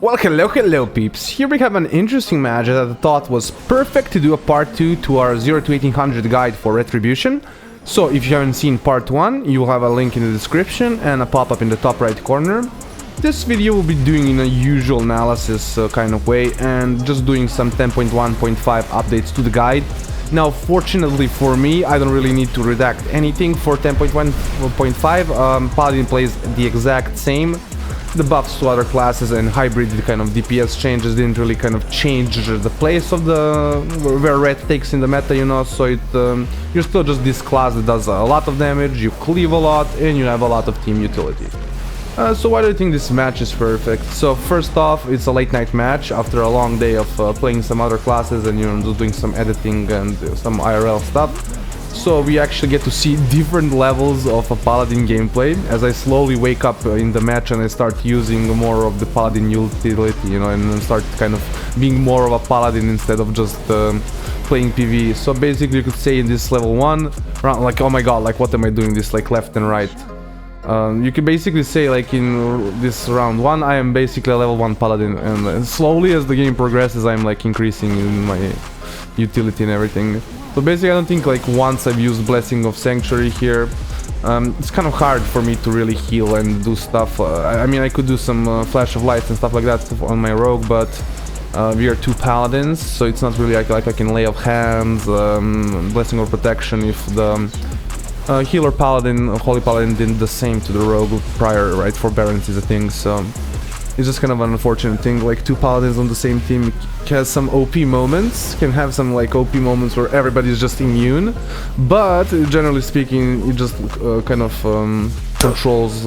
Well, hello peeps. Here we have an interesting match that I thought was perfect to do a part 2 to our 0 to 1800 guide for Retribution. So if you haven't seen part 1, you will have a link in the description and a pop-up in the top right corner. This video will be doing in a usual analysis kind of way and just doing some 10.1.5 updates to the guide. Now, fortunately for me, I don't really need to redact anything for 10.1.5. Paladin plays the exact same. The buffs to other classes and hybrid kind of DPS changes didn't really kind of change the place of the where red takes in the meta, you know, so it you're still just this class that does a lot of damage, you cleave a lot, and you have a lot of team utility. So why do I think this match is perfect? So first off, it's a late night match after a long day of playing some other classes and, you know, just doing some editing and some IRL stuff. So we actually get to see different levels of a Paladin gameplay as I slowly wake up in the match and I start using more of the Paladin utility, you know, and then start kind of being more of a Paladin instead of just playing PvE. So basically you could say in this level 1, like, oh my god, like what am I doing this like left and right? You can basically say like in this round 1 I am basically a level 1 Paladin, and slowly as the game progresses I'm like increasing in my utility and everything. So basically I don't think like once I've used Blessing of Sanctuary here, it's kind of hard for me to really heal and do stuff. I mean, I could do some Flash of Lights and stuff like that on my rogue, but we are 2 Paladins, so it's not really like I can lay of hands, Blessing of Protection if the healer Paladin, Holy Paladin did the same to the rogue prior, right? Forbearance is a thing, so it's just kind of an unfortunate thing. Like 2 Paladins on the same team has some OP moments, can have some like OP moments where everybody's just immune, but generally speaking it just kind of controls,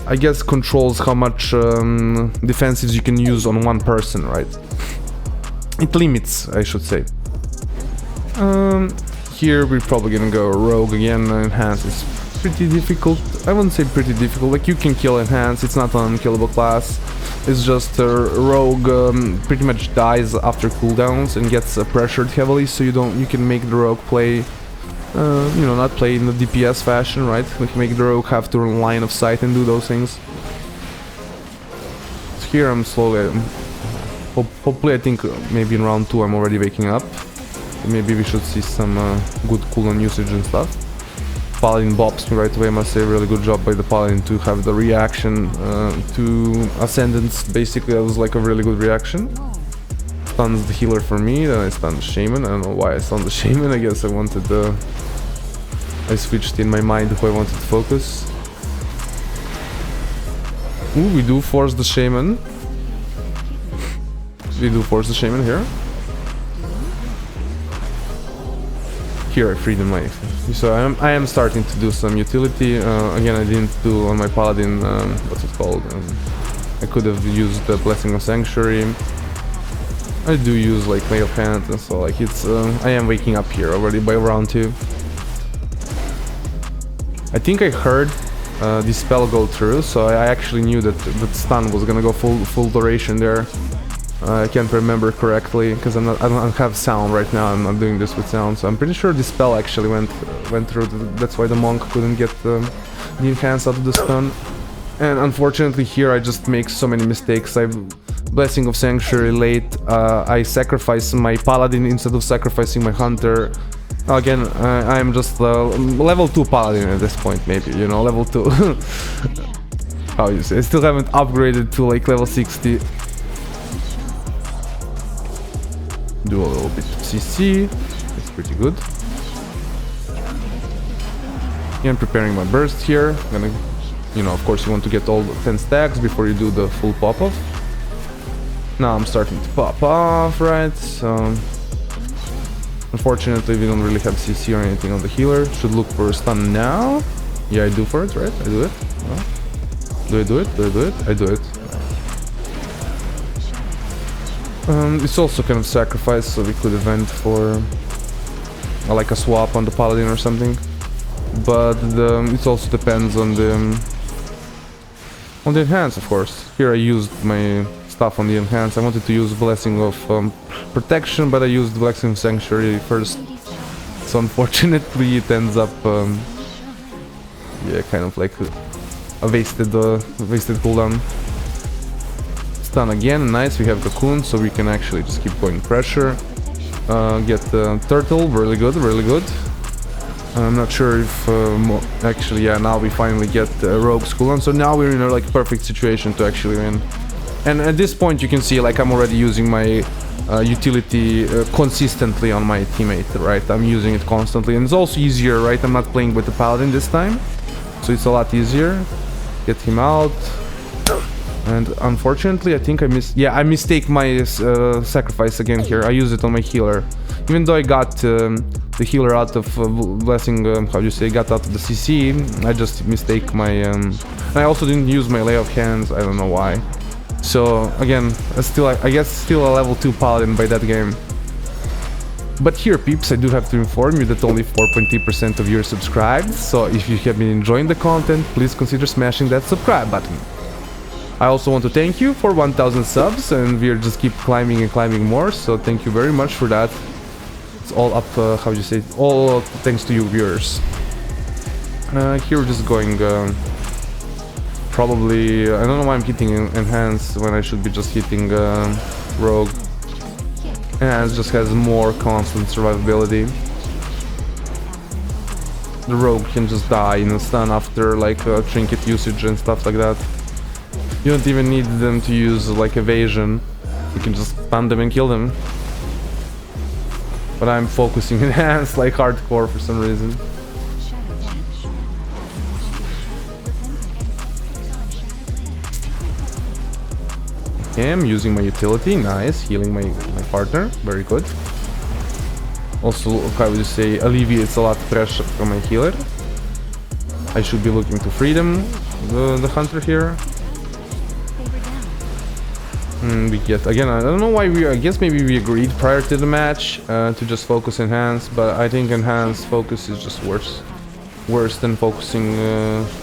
I guess controls how much defensives you can use on one person, right? It limits, I should say. Here we're probably gonna go rogue again. Enhance is pretty difficult. I wouldn't say pretty difficult, like you can kill Enhance, it's not an unkillable class. It's just rogue pretty much dies after cooldowns and gets pressured heavily, so you can make the rogue play, you know, not play in the DPS fashion, right? We can make the rogue have to line of sight and do those things. So here I'm slowly, hopefully I think maybe in round 2 I'm already waking up. Maybe we should see some good cooldown usage and stuff. Paladin bops me right away, I must say, really good job by the Paladin to have the reaction to Ascendance. Basically that was like a really good reaction. Stuns the healer for me, then I stunned the Shaman. I don't know why I stunned the Shaman, I guess I wanted I switched in my mind who I wanted to focus. Ooh, we do force the Shaman. We do force the Shaman here. Here I freed him life. So I am starting to do some utility. Again, I didn't do on my Paladin, what's it called? I could have used the Blessing of Sanctuary. I do use like Lay of Hands, and so like it's I am waking up here already by round 2. I think I heard this spell go through, so I actually knew that the stun was gonna go full duration there. I can't remember correctly because I don't have sound right now. I'm not doing this with sound, so I'm pretty sure this spell actually went through. That's why the monk couldn't get the enhance out of the stun. And unfortunately here I just make so many mistakes. I Blessing of Sanctuary late. I sacrifice my Paladin instead of sacrificing my Hunter. Again, I'm just level 2 Paladin at this point, maybe, you know, level 2. How you say? I still haven't upgraded to like level 60. Do a little bit of CC, it's pretty good. Yeah, I'm preparing my burst here. I'm gonna, you know, of course you want to get all the 10 stacks before you do the full pop-off. Now I'm starting to pop off, right? So unfortunately we don't really have CC or anything on the healer. Should look for a stun now. Yeah, I do for it, right? I do it. No. Do I do it? Do I do it? I do it. It's also kind of sacrifice, so we could event for like a swap on the Paladin or something. But it also depends on the enhance, of course. Here I used my stuff on the enhance. I wanted to use Blessing of Protection, but I used Blessing of Sanctuary first. So unfortunately it ends up, yeah, kind of like a wasted cooldown. stun again. Nice, we have Cocoon, so we can actually just keep going pressure. Get the Turtle, really good, really good. I'm not sure if actually, yeah, now we finally get Rogue's cooldown, so now we're in a like perfect situation to actually win. And at this point you can see like I'm already using my utility consistently on my teammate, right? I'm using it constantly, and it's also easier, right? I'm not playing with the Paladin this time, so it's a lot easier. Get him out. And unfortunately, I think I mistake my sacrifice again here. I use it on my healer. Even though I got the healer out of blessing, how do you say, got out of the CC, I just mistake my... I also didn't use my lay of hands, I don't know why. So again, I guess still a level 2 Paladin by that game. But here, peeps, I do have to inform you that only 4.3% of you are subscribed, so if you have been enjoying the content, please consider smashing that subscribe button. I also want to thank you for 1000 subs, and we're just keep climbing and climbing more, so thank you very much for that. It's all up, how do you say, all thanks to you viewers. Here we're just going, probably, I don't know why I'm hitting Enhance when I should be just hitting Rogue. Enhance just has more constant survivability. The Rogue can just die in a stun after like trinket usage and stuff like that. You don't even need them to use like evasion. You can just stun them and kill them. But I'm focusing Enhance like hardcore for some reason. Okay, I'm using my utility, nice, healing my partner, very good. Also, how would you say, alleviates a lot of pressure from my healer. I should be looking to freedom the hunter here. We get, again, I don't know why I guess maybe we agreed prior to the match to just focus Enhance, but I think Enhance focus is just worse than focusing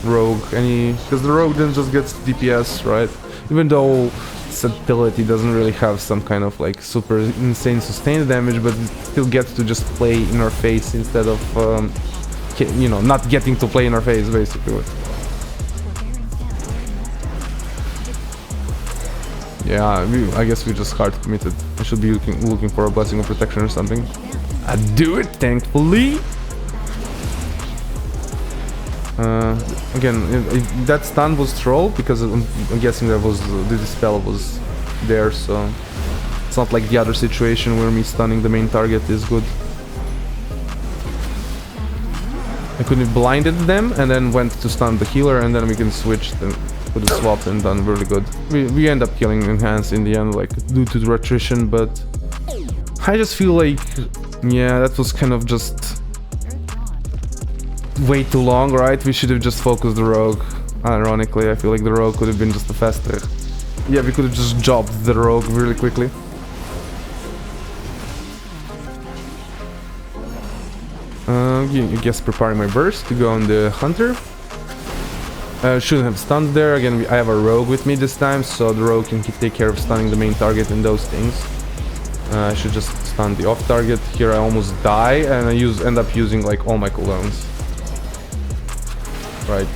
Rogue, because the Rogue then just gets DPS, right? Even though Versatility doesn't really have some kind of like super insane sustained damage, but it still gets to just play in our face instead of, you know, not getting to play in our face, basically. Yeah, I guess we just hard committed. I should be looking for a blessing of protection or something. I do it, thankfully. Again, that stun was troll because I'm guessing that was the spell was there, so it's not like the other situation where me stunning the main target is good. I could have blinded them and then went to stun the healer, and then we can switch them with the swap and done really good. We end up killing Enhance in the end, like due to the Retribution, but I just feel like, yeah, that was kind of just way too long, right? We should have just focused the Rogue. Ironically, I feel like the Rogue could have been just a faster... Yeah, we could have just jobbed the Rogue really quickly. I guess preparing my burst to go on the Hunter. Shouldn't have stunned there. Again, I have a Rogue with me this time, so the Rogue can take care of stunning the main target and those things. I should just stun the off target. Here I almost die, and I end up using like all my cooldowns. Right.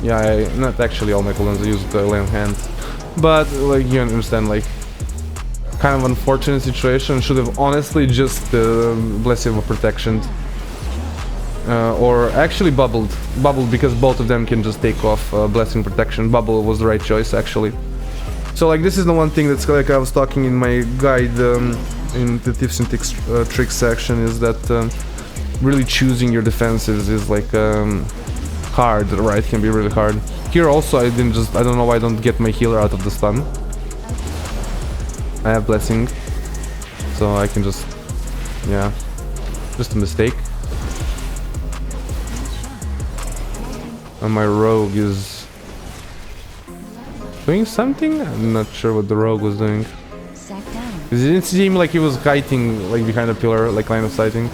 Yeah, not actually all my cooldowns, I used the lay on hand. But, like, you understand, like, kind of unfortunate situation. Should have honestly just blessing of protection. Or actually bubbled. Bubbled because both of them can just take off blessing protection. Bubble was the right choice, actually. So, like, this is the one thing that's, like, I was talking in my guide in the tips and tricks section, is that really choosing your defenses is like hard, right? Can be really hard. Here also I don't know why I don't get my healer out of the stun. I have blessing, so I can just, yeah, just a mistake. And my Rogue is doing something? I'm not sure what the Rogue was doing. It didn't seem like he was kiting like behind a pillar, like line of sighting.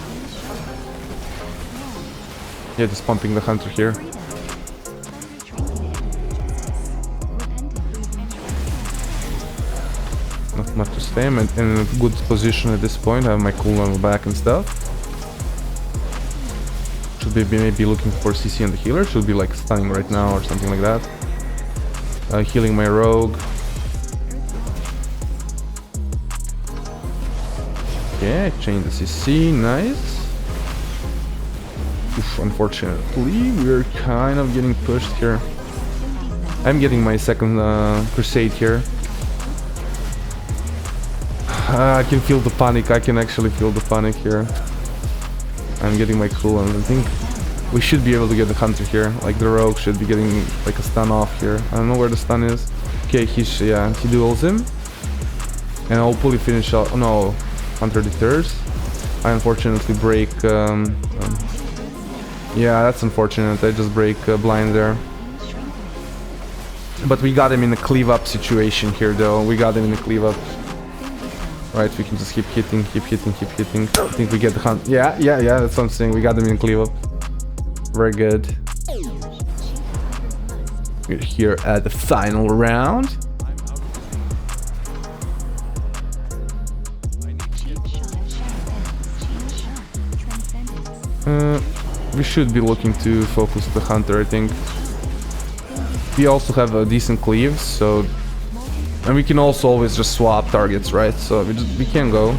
Yeah, just pumping the Hunter here. Not much to stay. I'm in a good position at this point. I have my cooldown back and stuff. Should be maybe looking for CC on the healer. Should be like stunning right now or something like that. healing my rogue. Okay, chain the CC, nice. Oof, unfortunately, we're kind of getting pushed here. I'm getting my second crusade here. I can feel the panic, I can actually feel the panic here. I'm getting my cooldown. I think we should be able to get the hunter here. Like the rogue should be getting like a stun off here. I don't know where the stun is. Okay, he duels him. And I'll hopefully finish out. Oh no, hunter deters. I unfortunately break. Yeah, that's unfortunate. I just break blind there. But we got him in a cleave up situation here though. We got him in a cleave up. Right, we can just keep hitting, keep hitting, keep hitting. I think we get the hunt. Yeah, that's what I'm saying. We got them in cleave up. Very good. We're here at the final round. We should be looking to focus the hunter, I think. We also have a decent cleave, so... And we can also always just swap targets, right? So we can go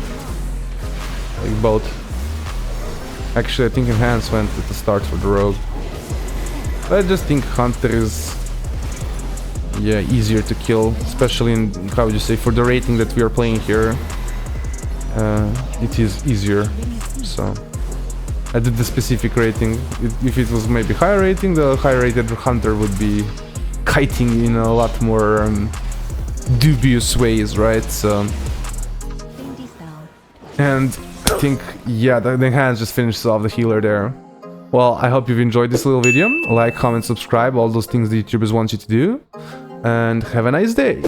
like both. Actually, I think Enhance went at the start for the rogue. But I just think Hunter is easier to kill, especially in, how would you say, for the rating that we are playing here. It is easier. So I did the specific rating. If it was maybe higher rating, the higher rated Hunter would be kiting in a lot more dubious ways, right? So, and I think, the Enchants just finishes off the healer there. Well, I hope you've enjoyed this little video. Like, comment, subscribe, all those things the YouTubers want you to do. And have a nice day!